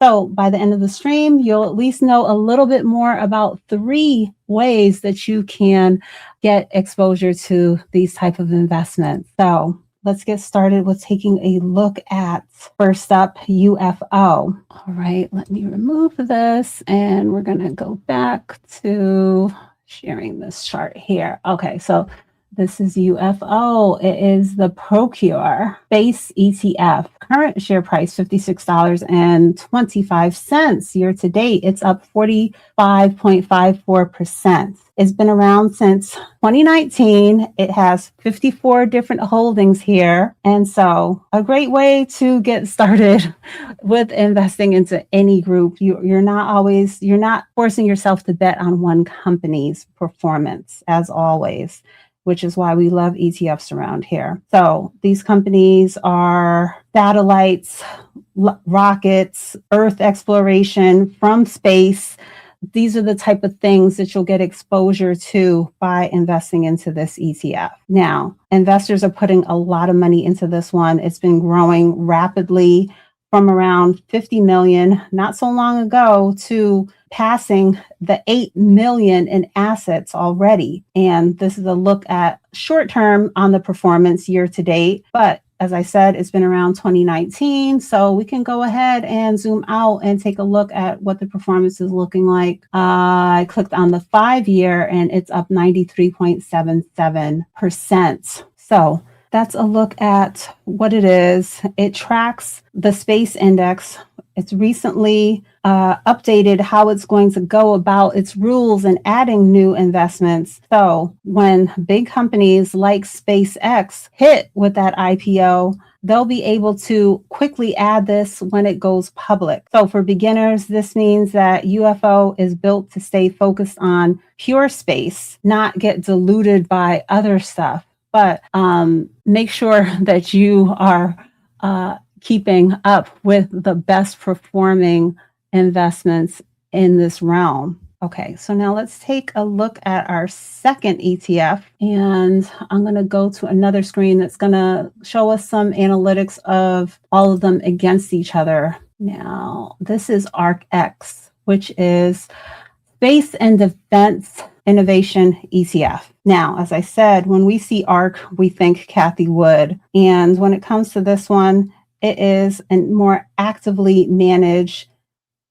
So by the end of the stream, you'll at least know a little bit more about 3 ways that you can get exposure to these type of investments. So let's get started with taking a look at, first up, UFO. All right, let me remove this and we're going to go back to sharing this chart here. Okay, so this is UFO. It is the Procure Space ETF. Current share price $56.25. Year to date, it's up 45.54%. It's been around since 2019. It has 54 different holdings here. And so a great way to get started with investing into any group. You're not forcing yourself to bet on one company's performance, as always, which is why we love ETFs around here. So these companies are satellites, rockets, Earth exploration from space. These are the type of things that you'll get exposure to by investing into this ETF. Now, investors are putting a lot of money into this one. It's been growing rapidly from around 50 million not so long ago to passing the 8 million in assets already. And this is a look at short term on the performance year to date. But as I said, it's been around 2019. So we can go ahead and zoom out and take a look at what the performance is looking like. I clicked on the 5-year and it's up 93.77%. So that's a look at what it is. It tracks the space index. It's recently updated how it's going to go about its rules and adding new investments. So when big companies like SpaceX hit with that IPO, they'll be able to quickly add this when it goes public. So for beginners, this means that UFO is built to stay focused on pure space, not get diluted by other stuff. But make sure that you are keeping up with the best performing investments in this realm. Okay, so now let's take a look at our second ETF, and I'm going to go to another screen that's going to show us some analytics of all of them against each other. Now, this is ARKX, which is Space and Defense Innovation ETF. Now, as I said, when we see ARK, we think Cathie Wood. And when it comes to this one, it is a more actively managed,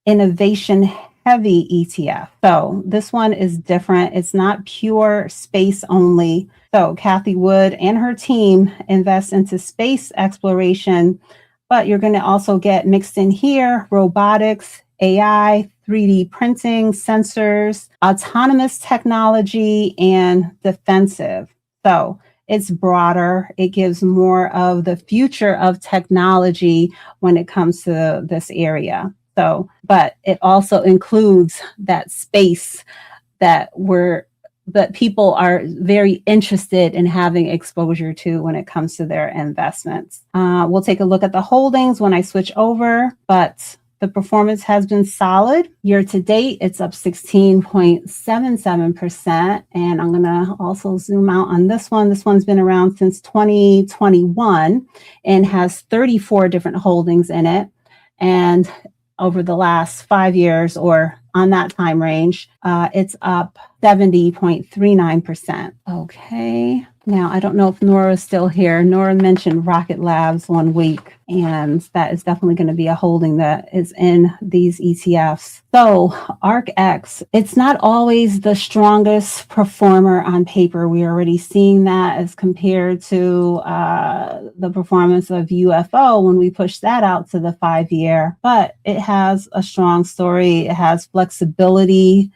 innovation-heavy ETF. So this one is different. It's not pure space only. So Cathie Wood and her team invest into space exploration, but you're going to also get mixed in here robotics, AI, 3D printing, sensors, autonomous technology, and defensive. So it's broader. It gives more of the future of technology when it comes to this area. So, but it also includes that space that people are very interested in having exposure to when it comes to their investments. We'll take a look at the holdings when I switch over, but the performance has been solid. Year to date, it's up 16.77%. And I'm going to also zoom out on this one. This one's been around since 2021 and has 34 different holdings in it. And over the last 5 years, or on that time range, it's up 70.39%. Okay. Now, I don't know if Nora is still here. Nora mentioned Rocket Labs one week, and that is definitely going to be a holding that is in these ETFs. So ARKX, it's not always the strongest performer on paper. We're already seeing that as compared to the performance of UFO when we push that out to the 5-year. But it has a strong story. It has flexibility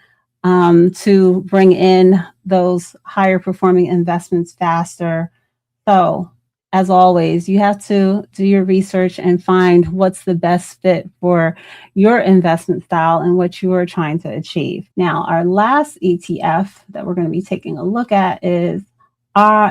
to bring in those higher performing investments faster. So as always, you have to do your research and find what's the best fit for your investment style and what you are trying to achieve. Now, our last ETF that we're going to be taking a look at is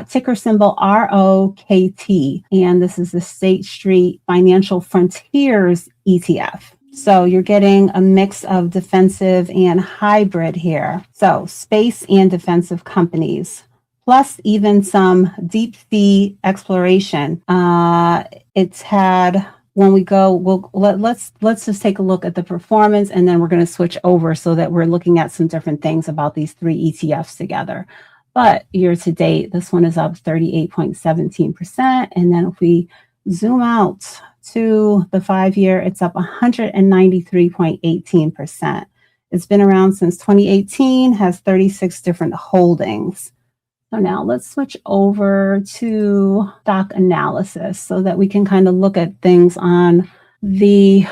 ticker symbol ROKT. And this is the State Street Financial Frontiers ETF. So you're getting a mix of defensive and hybrid here. So space and defensive companies, plus even some deep sea exploration. It's had when we go, let's just take a look at the performance, and then we're going to switch over so that we're looking at some different things about these three ETFs together. But year to date, this one is up 38.17%. And then if we zoom out to the 5-year, it's up 193.18%. It's been around since 2018, has 36 different holdings. So now let's switch over to stock analysis so that we can kind of look at things on the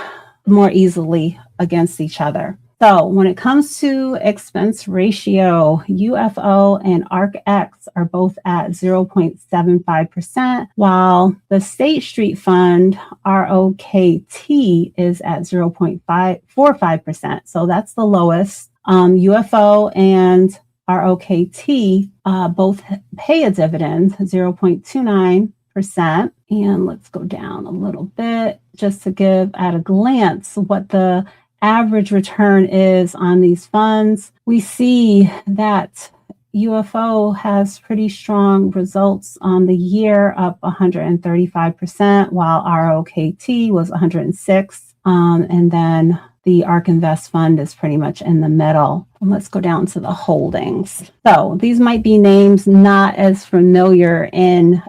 more easily against each other. So when it comes to expense ratio, UFO and ARKX are both at 0.75%, while the State Street Fund, ROKT, is at 0.45%. So that's the lowest. UFO and ROKT both pay a dividend, 0.29%. And let's go down a little bit just to give at a glance what the average return is on these funds. We see that UFO has pretty strong results on the year, up 135%, while ROKT was 106. And then the ARK Invest Fund is pretty much in the middle. And let's go down to the holdings. So these might be names not as familiar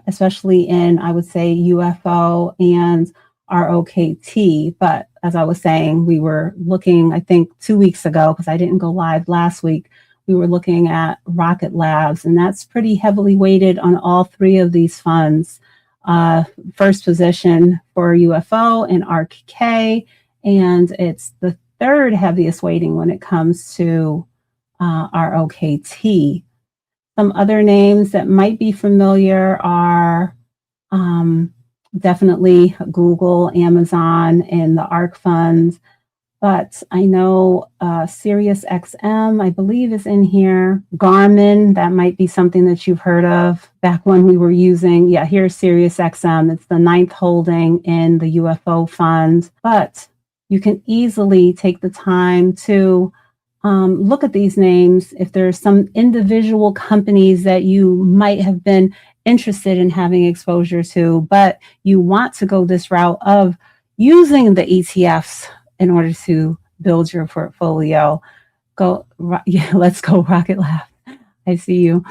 especially in, I would say, UFO and ROKT. But as I was saying, we were looking, I think 2 weeks ago, because I didn't go live last week, we were looking at Rocket Labs, and that's pretty heavily weighted on all three of these funds. First position for UFO and ARKK, and it's the third heaviest weighting when it comes to ROKT. Some other names that might be familiar are definitely Google, Amazon, and the ARK funds. But I know SiriusXM, I believe, is in here. Garmin, that might be something that you've heard of back when we were using. Yeah, here's SiriusXM. It's the 9th holding in the UFO fund. But you can easily take the time to look at these names. If there's some individual companies that you might have been interested in having exposure to, but you want to go this route of using the ETFs in order to build your portfolio, let's go Rocket Lab. I see you.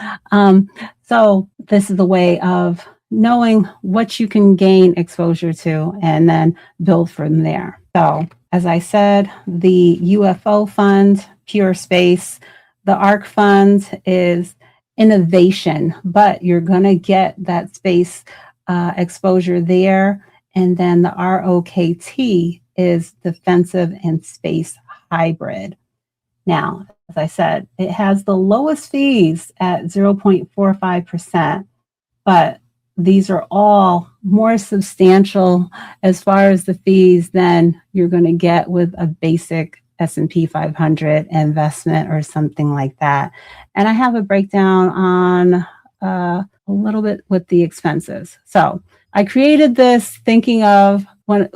So this is the way of knowing what you can gain exposure to and then build from there. So as I said, the UFO fund, Procure Space, the ARK fund is innovation, but you're going to get that space exposure there. And then the ROKT is defensive and space hybrid. Now, as I said, it has the lowest fees at 0.45%, but these are all more substantial as far as the fees than you're going to get with a basic S&P 500 investment or something like that. And I have a breakdown on a little bit with the expenses. So I created this thinking of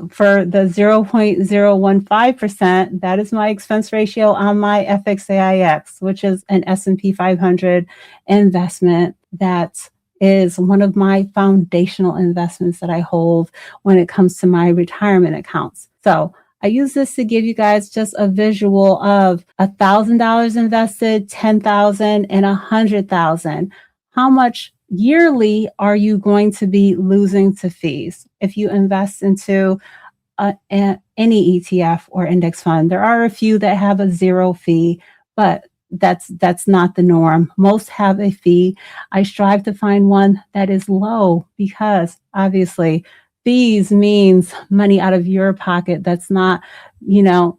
for the 0.015%, that is my expense ratio on my FXAIX, which is an S&P 500 investment that is one of my foundational investments that I hold when it comes to my retirement accounts. So I use this to give you guys just a visual of $1,000 invested, $10,000, and $100,000. How much yearly are you going to be losing to fees if you invest into any ETF or index fund? There are a few that have a zero fee, but that's not the norm. Most have a fee. I strive to find one that is low because obviously fees means money out of your pocket that's not,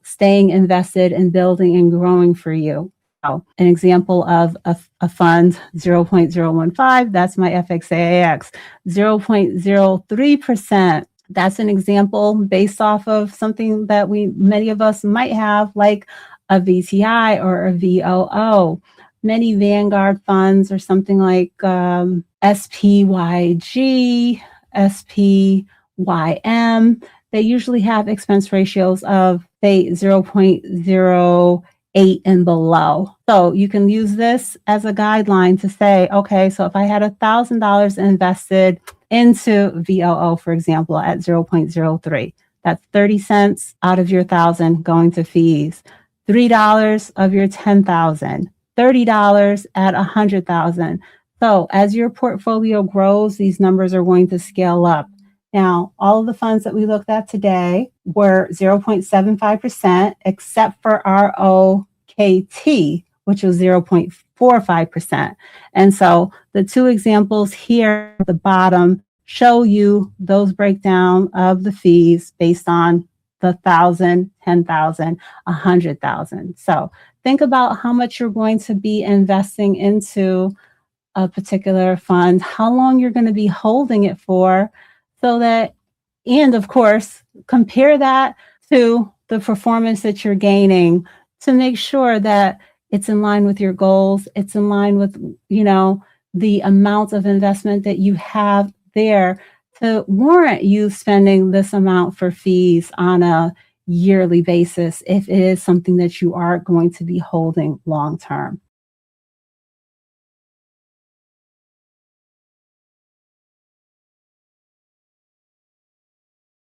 staying invested and building and growing for you. So an example of a fund, 0.015, that's my FXAIX. 0.03%, that's an example based off of something that many of us might have, like a VTI or a VOO. Many Vanguard funds or something like SPYG, SPYM, they usually have expense ratios of, say, 0.08 and below. So you can use this as a guideline to say, okay, so if I had $1,000 invested into VOO, for example, at 0.03, That's 30 cents out of your 1,000 going to fees, $3 of your 10,000, $30 at 100,000. So as your portfolio grows, these numbers are going to scale up. Now, all of the funds that we looked at today were 0.75%, except for ROKT, which was 0.45%. And so the two examples here at the bottom show you those breakdown of the fees based on the 1,000, 10,000, 100,000. So think about how much you're going to be investing into a particular fund, how long you're going to be holding it for, so that, and of course, compare that to the performance that you're gaining to make sure that it's in line with your goals. It's in line with, the amount of investment that you have there to warrant you spending this amount for fees on a yearly basis if it is something that you are going to be holding long term.